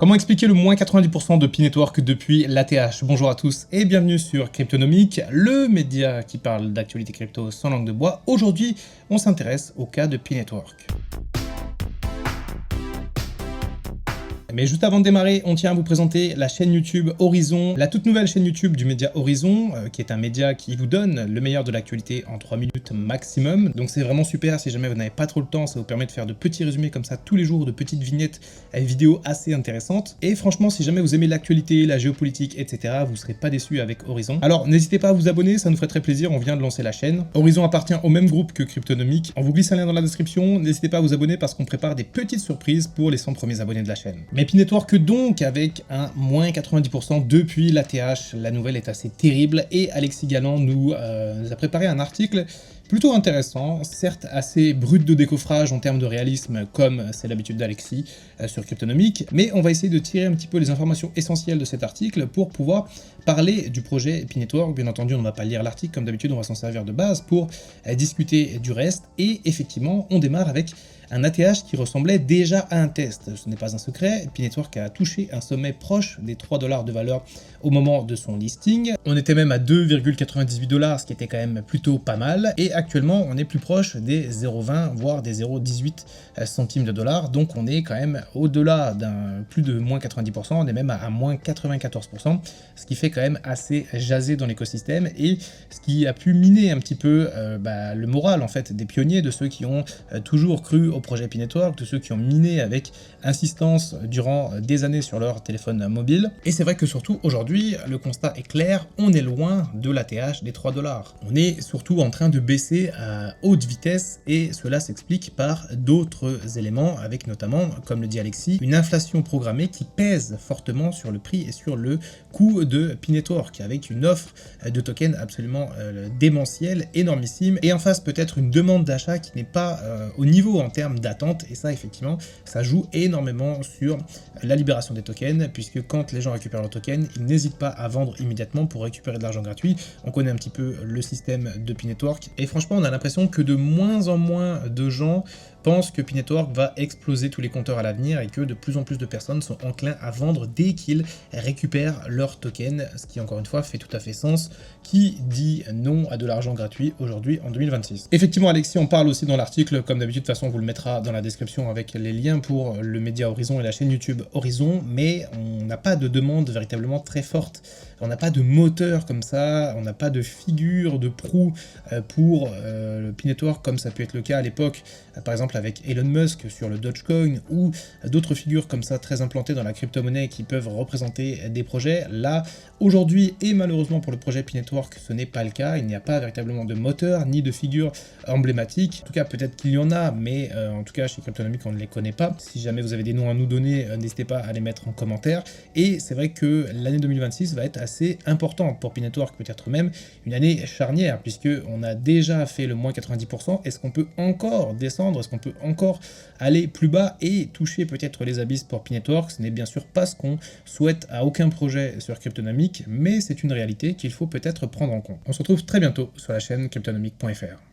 Comment expliquer le moins 90% de Pi-Network depuis l'ATH? Bonjour à tous et bienvenue sur Cryptonomics, le média qui parle d'actualité crypto sans langue de bois. Aujourd'hui, on s'intéresse au cas de Pi-Network. Mais juste avant de démarrer, on tient à vous présenter la chaîne YouTube Horizon, la toute nouvelle chaîne YouTube du média Horizon, qui est un média qui vous donne le meilleur de l'actualité en 3 minutes maximum. Donc c'est vraiment super, si jamais vous n'avez pas trop le temps, ça vous permet de faire de petits résumés comme ça tous les jours, de petites vignettes vidéos assez intéressantes. Et franchement, si jamais vous aimez l'actualité, la géopolitique, etc., vous ne serez pas déçus avec Horizon. Alors n'hésitez pas à vous abonner, ça nous ferait très plaisir, on vient de lancer la chaîne. Horizon appartient au même groupe que Cryptonomics. On vous glisse un lien dans la description, n'hésitez pas à vous abonner parce qu'on prépare des petites surprises pour les 100 premiers abonnés de la chaîne. Mais Pi-Network donc avec un moins 90% depuis l'ATH, la nouvelle est assez terrible et Alexis Galland nous a préparé un article plutôt intéressant, certes assez brut de décoffrage en termes de réalisme comme c'est l'habitude d'Alexis sur Cryptonomics, mais on va essayer de tirer un petit peu les informations essentielles de cet article pour pouvoir parler du projet Pi-Network. Bien entendu, on ne va pas lire l'article comme d'habitude, on va s'en servir de base pour discuter du reste et effectivement on démarre avec un ATH qui ressemblait déjà à un test. Ce n'est pas un secret, Pi-Network a touché un sommet proche des 3 $ de valeur au moment de son listing. On était même à 2,98 $, ce qui était quand même plutôt pas mal. Et actuellement, on est plus proche des 0,20 voire des 0,18 centimes de dollar. Donc on est quand même au-delà d'un plus de moins 90%, on est même à moins 94%, ce qui fait quand même assez jaser dans l'écosystème et ce qui a pu miner un petit peu le moral en fait des pionniers, de ceux qui ont toujours cru au projet Pi-Network, de ceux qui ont miné avec insistance durant des années sur leur téléphone mobile. Et c'est vrai que surtout aujourd'hui, le constat est clair, on est loin de l'ATH des 3 $. On est surtout en train de baisser à haute vitesse et cela s'explique par d'autres éléments, avec notamment, comme le dit Alexis, une inflation programmée qui pèse fortement sur le prix et sur le coût de Pi-Network, avec une offre de tokens absolument démentielle, énormissime, et en face peut-être une demande d'achat qui n'est pas au niveau en termes d'attente, et ça effectivement ça joue énormément sur la libération des tokens, puisque quand les gens récupèrent leurs tokens, ils n'hésitent pas à vendre immédiatement pour récupérer de l'argent gratuit. On connaît un petit peu le système de Pi-Network, et franchement on a l'impression que de moins en moins de gens pensent que Pi-Network va exploser tous les compteurs à l'avenir et que de plus en plus de personnes sont enclins à vendre dès qu'ils récupèrent leurs tokens, ce qui encore une fois fait tout à fait sens. Qui dit non à de l'argent gratuit aujourd'hui en 2026? Effectivement Alexis, on parle aussi dans l'article, comme d'habitude, de toute façon on vous le mettra dans la description avec les liens pour le média Horizon et la chaîne YouTube Horizon, mais on n'a pas de demande véritablement très forte. On n'a pas de moteur comme ça, on n'a pas de figure de proue pour le Pi-Network comme ça a pu être le cas à l'époque, par exemple avec Elon Musk sur le Dogecoin, ou d'autres figures comme ça très implantées dans la crypto-monnaie qui peuvent représenter des projets. Là, aujourd'hui, et malheureusement pour le projet Pi-Network, ce n'est pas le cas, il n'y a pas véritablement de moteur, ni de figure emblématique. En tout cas, peut-être qu'il y en a, mais en tout cas, chez Cryptonomics, on ne les connaît pas. Si jamais vous avez des noms à nous donner, n'hésitez pas à les mettre en commentaire. Et c'est vrai que l'année 2026 va être assez importante pour Pi-Network, peut-être même une année charnière, puisqu'on a déjà fait le moins 90%. Est-ce qu'on peut encore descendre? Est-ce qu'on peut encore aller plus bas et toucher peut-être les abysses pour Pi-Network? Ce n'est bien sûr pas ce qu'on souhaite à aucun projet sur Cryptonomics, mais c'est une réalité qu'il faut peut-être prendre en compte. On se retrouve très bientôt sur la chaîne cryptonomics.fr.